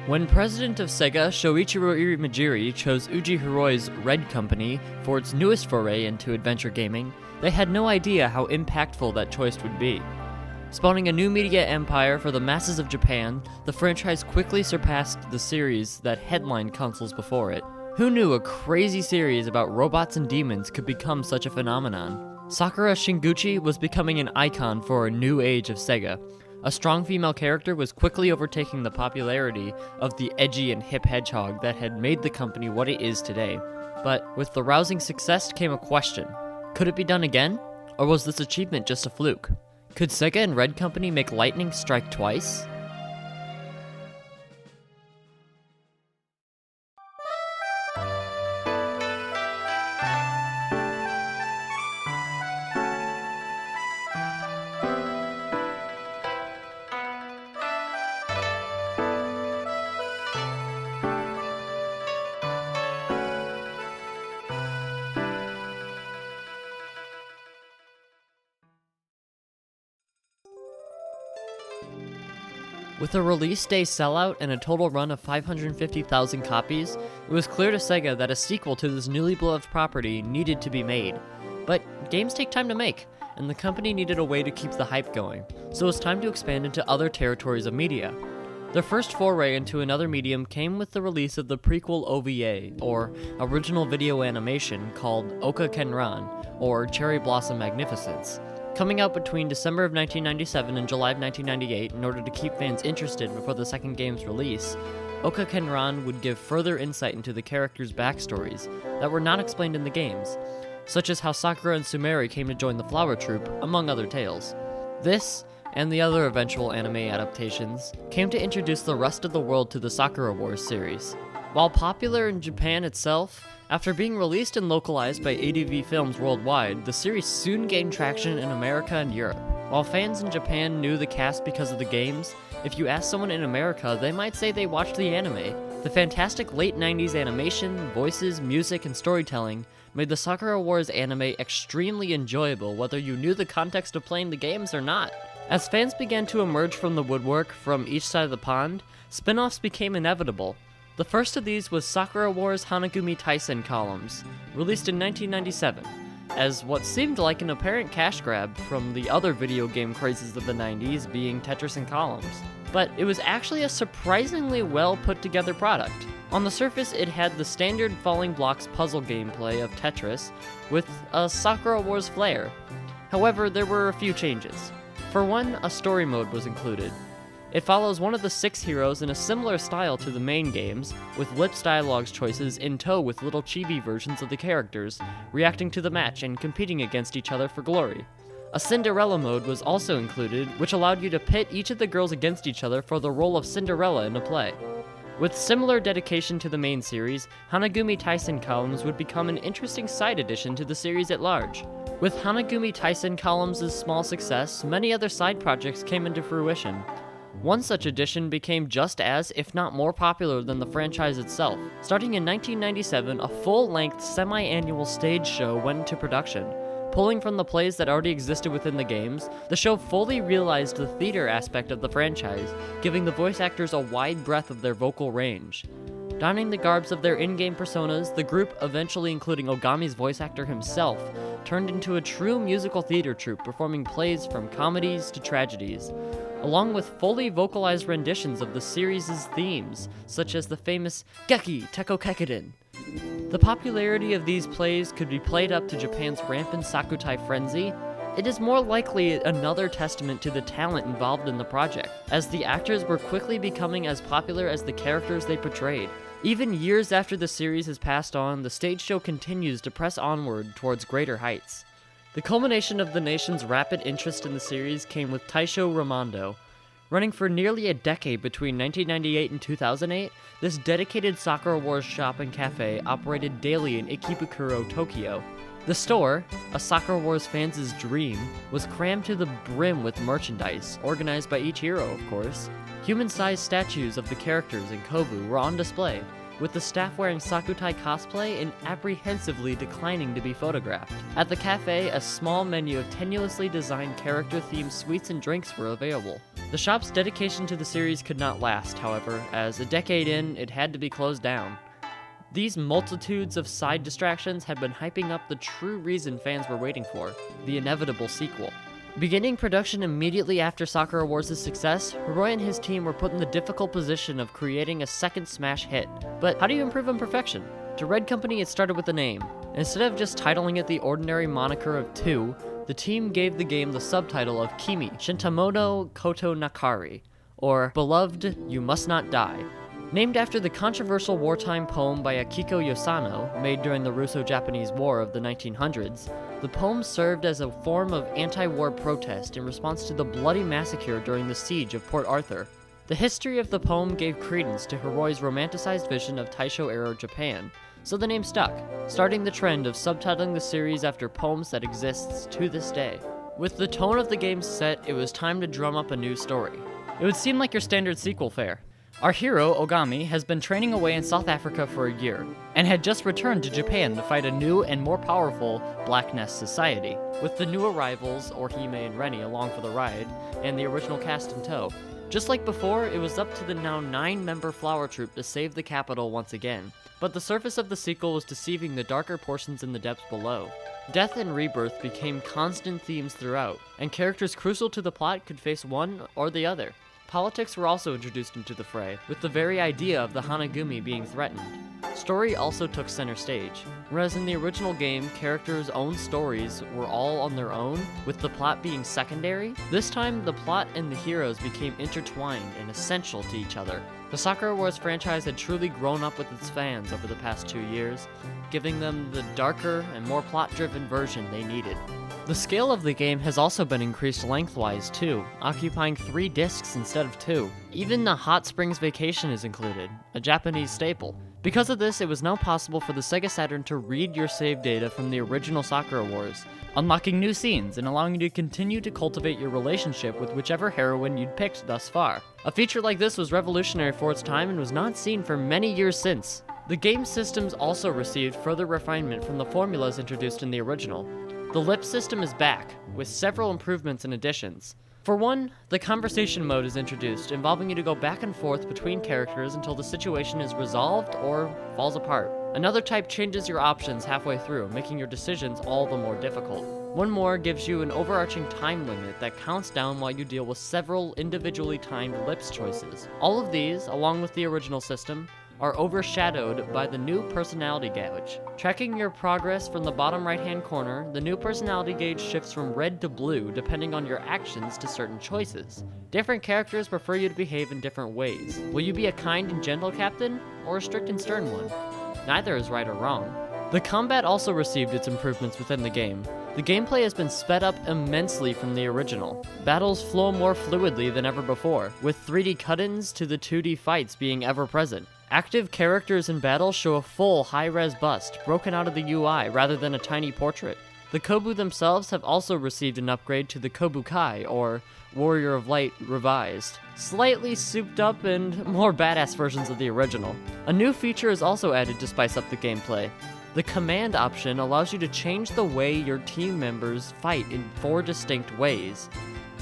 When president of Sega, Shoichiro Irimajiri, chose Uji Hiroi's Red Company for its newest foray into adventure gaming, they had no idea how impactful that choice would be. Spawning a new media empire for the masses of Japan, the franchise quickly surpassed the series that headlined consoles before it. Who knew a crazy series about robots and demons could become such a phenomenon? Sakura Shinguchi was becoming an icon for a new age of Sega. A strong female character was quickly overtaking the popularity of the edgy and hip hedgehog that had made the company what it is today. But with the rousing success came a question. Could it be done again? Or was this achievement just a fluke? Could Sega and Red Company make lightning strike twice? With a release day sellout and a total run of 550,000 copies, it was clear to Sega that a sequel to this newly beloved property needed to be made. But games take time to make, and the company needed a way to keep the hype going, so it was time to expand into other territories of media. Their first foray into another medium came with the release of the prequel OVA, or original video animation, called Oka Kenran, or Cherry Blossom Magnificence. Coming out between December of 1997 and July of 1998 in order to keep fans interested before the second game's release, Oka Kenran would give further insight into the characters' backstories that were not explained in the games, such as how Sakura and Sumeri came to join the Flower Troop, among other tales. This, and the other eventual anime adaptations, came to introduce the rest of the world to the Sakura Wars series. While popular in Japan itself, after being released and localized by ADV Films worldwide, the series soon gained traction in America and Europe. While fans in Japan knew the cast because of the games, if you ask someone in America, they might say they watched the anime. The fantastic late 90s animation, voices, music, and storytelling made the Sakura Wars anime extremely enjoyable whether you knew the context of playing the games or not. As fans began to emerge from the woodwork from each side of the pond, spin-offs became inevitable. The first of these was Sakura Wars Hanagumi Taisen columns, released in 1997, as what seemed like an apparent cash grab from the other video game crazes of the 90s being Tetris and columns. But it was actually a surprisingly well put together product. On the surface, it had the standard falling blocks puzzle gameplay of Tetris, with a Sakura Wars flair. However, there were a few changes. For one, a story mode was included. It follows one of the 6 heroes in a similar style to the main games, with lips dialogues choices in tow with little chibi versions of the characters, reacting to the match and competing against each other for glory. A Cinderella mode was also included, which allowed you to pit each of the girls against each other for the role of Cinderella in a play. With similar dedication to the main series, Hanagumi Taisen columns would become an interesting side addition to the series at large. With Hanagumi Taisen columns' small success, many other side projects came into fruition. One such edition became just as, if not more popular than the franchise itself. Starting in 1997, a full-length, semi-annual stage show went into production. Pulling from the plays that already existed within the games, the show fully realized the theater aspect of the franchise, giving the voice actors a wide breadth of their vocal range. Donning the garbs of their in-game personas, the group, eventually including Ogami's voice actor himself, turned into a true musical theater troupe performing plays from comedies to tragedies, along with fully vocalized renditions of the series' themes, such as the famous Geki Tekko Kekiden. The popularity of these plays could be played up to Japan's rampant Sakutai frenzy. It is more likely another testament to the talent involved in the project, as the actors were quickly becoming as popular as the characters they portrayed. Even years after the series has passed on, the stage show continues to press onward towards greater heights. The culmination of the nation's rapid interest in the series came with Taisho Ramondo. Running for nearly a decade between 1998 and 2008, this dedicated Sakura Wars shop and cafe operated daily in Ikebukuro, Tokyo. The store, a Sakura Wars fans' dream, was crammed to the brim with merchandise, organized by each hero, of course. Human-sized statues of the characters in Kobu were on display, with the staff wearing Sakutai cosplay and apprehensively declining to be photographed. At the cafe, a small menu of tenuously designed character-themed sweets and drinks were available. The shop's dedication to the series could not last, however, as a decade in, it had to be closed down. These multitudes of side distractions had been hyping up the true reason fans were waiting for, the inevitable sequel. Beginning production immediately after Sakura Wars' success, Hiroi and his team were put in the difficult position of creating a second smash hit. But how do you improve on perfection? To Red Company, it started with a name. Instead of just titling it the ordinary moniker of 2, the team gave the game the subtitle of Kimi Shintamono Koto Nakari, or Beloved, You Must Not Die. Named after the controversial wartime poem by Akiko Yosano, made during the Russo-Japanese War of the 1900s, the poem served as a form of anti-war protest in response to the bloody massacre during the siege of Port Arthur. The history of the poem gave credence to Hiroi's romanticized vision of Taisho-era Japan, so the name stuck, starting the trend of subtitling the series after poems that exists to this day. With the tone of the game set, it was time to drum up a new story. It would seem like your standard sequel fare. Our hero, Ogami, has been training away in South Africa for a year, and had just returned to Japan to fight a new and more powerful Black Nest society, with the new arrivals, Orihime and Reni, along for the ride, and the original cast in tow. Just like before, it was up to the now 9-member Flower Troop to save the capital once again, but the surface of the sequel was deceiving the darker portions in the depths below. Death and rebirth became constant themes throughout, and characters crucial to the plot could face one or the other. Politics were also introduced into the fray, with the very idea of the Hanagumi being threatened. Story also took center stage. Whereas in the original game, characters' own stories were all on their own, with the plot being secondary, this time the plot and the heroes became intertwined and essential to each other. The Sakura Wars franchise had truly grown up with its fans over the past 2 years, giving them the darker and more plot-driven version they needed. The scale of the game has also been increased lengthwise too, occupying 3 discs instead of 2. Even the Hot Springs Vacation is included, a Japanese staple. Because of this, it was now possible for the Sega Saturn to read your save data from the original Sakura Wars, unlocking new scenes and allowing you to continue to cultivate your relationship with whichever heroine you'd picked thus far. A feature like this was revolutionary for its time and was not seen for many years since. The game systems also received further refinement from the formulas introduced in the original. The lip system is back, with several improvements and additions. For one, the conversation mode is introduced, involving you to go back and forth between characters until the situation is resolved or falls apart. Another type changes your options halfway through, making your decisions all the more difficult. One more gives you an overarching time limit that counts down while you deal with several individually timed lips choices. All of these, along with the original system, are overshadowed by the new personality gauge. Tracking your progress from the bottom right-hand corner, the new personality gauge shifts from red to blue depending on your actions to certain choices. Different characters prefer you to behave in different ways. Will you be a kind and gentle captain, or a strict and stern one? Neither is right or wrong. The combat also received its improvements within the game. The gameplay has been sped up immensely from the original. Battles flow more fluidly than ever before, with 3D cut-ins to the 2D fights being ever present. Active characters in battle show a full high-res bust, broken out of the UI rather than a tiny portrait. The Kobu themselves have also received an upgrade to the Kobukai, or Warrior of Light revised. Slightly souped up and more badass versions of the original. A new feature is also added to spice up the gameplay. The command option allows you to change the way your team members fight in 4 distinct ways.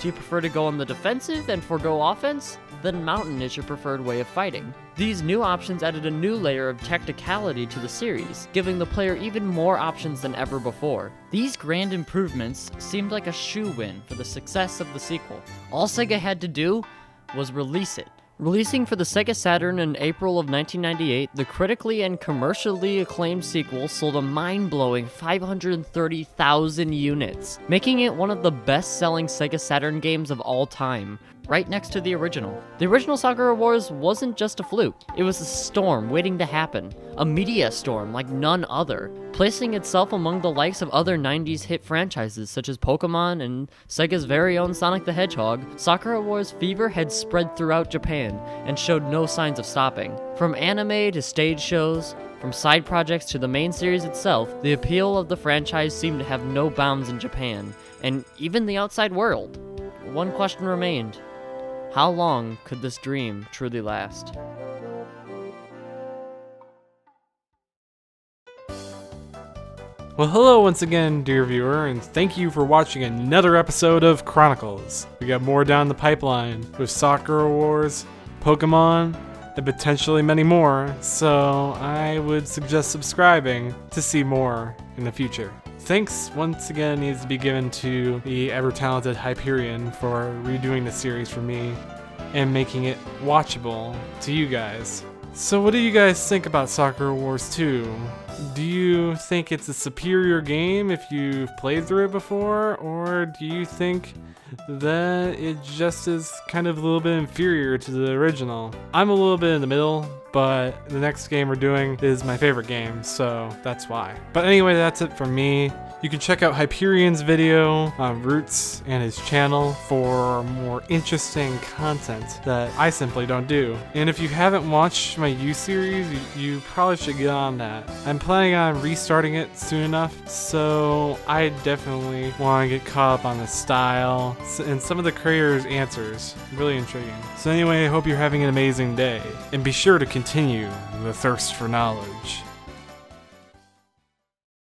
Do you prefer to go on the defensive and forego offense? Then Mountain is your preferred way of fighting. These new options added a new layer of technicality to the series, giving the player even more options than ever before. These grand improvements seemed like a shoe-in for the success of the sequel. All Sega had to do was release it. Releasing for the Sega Saturn in April of 1998, the critically and commercially acclaimed sequel sold a mind-blowing 530,000 units, making it one of the best-selling Sega Saturn games of all time, right next to the original. The original Sakura Wars wasn't just a fluke, it was a storm waiting to happen, a media storm like none other, placing itself among the likes of other 90s hit franchises such as Pokemon and Sega's very own Sonic the Hedgehog. Sakura Wars fever had spread throughout Japan and showed no signs of stopping. From anime to stage shows, from side projects to the main series itself, the appeal of the franchise seemed to have no bounds in Japan, and even the outside world. One question remained. How long could this dream truly last? Well, hello once again, dear viewer, and thank you for watching another episode of Chronicles. We got more down the pipeline with Sakura Wars, Pokemon, and potentially many more, so I would suggest subscribing to see more in the future. Thanks once again needs to be given to the ever-talented Hyperion for redoing the series for me and making it watchable to you guys. So what do you guys think about Sakura Wars 2? Do you think it's a superior game if you've played through it before, or do you think that it just is kind of a little bit inferior to the original? I'm a little bit in the middle, but the next game we're doing is my favorite game, so that's why. But anyway, that's it from me. You can check out Hyperion's video on Roots and his channel for more interesting content that I simply don't do. And if you haven't watched my U series, you probably should get on that. I'm planning on restarting it soon enough, so I definitely want to get caught up on the style and some of the creators' answers. Really intriguing. So anyway, I hope you're having an amazing day, and be sure to continue the thirst for knowledge.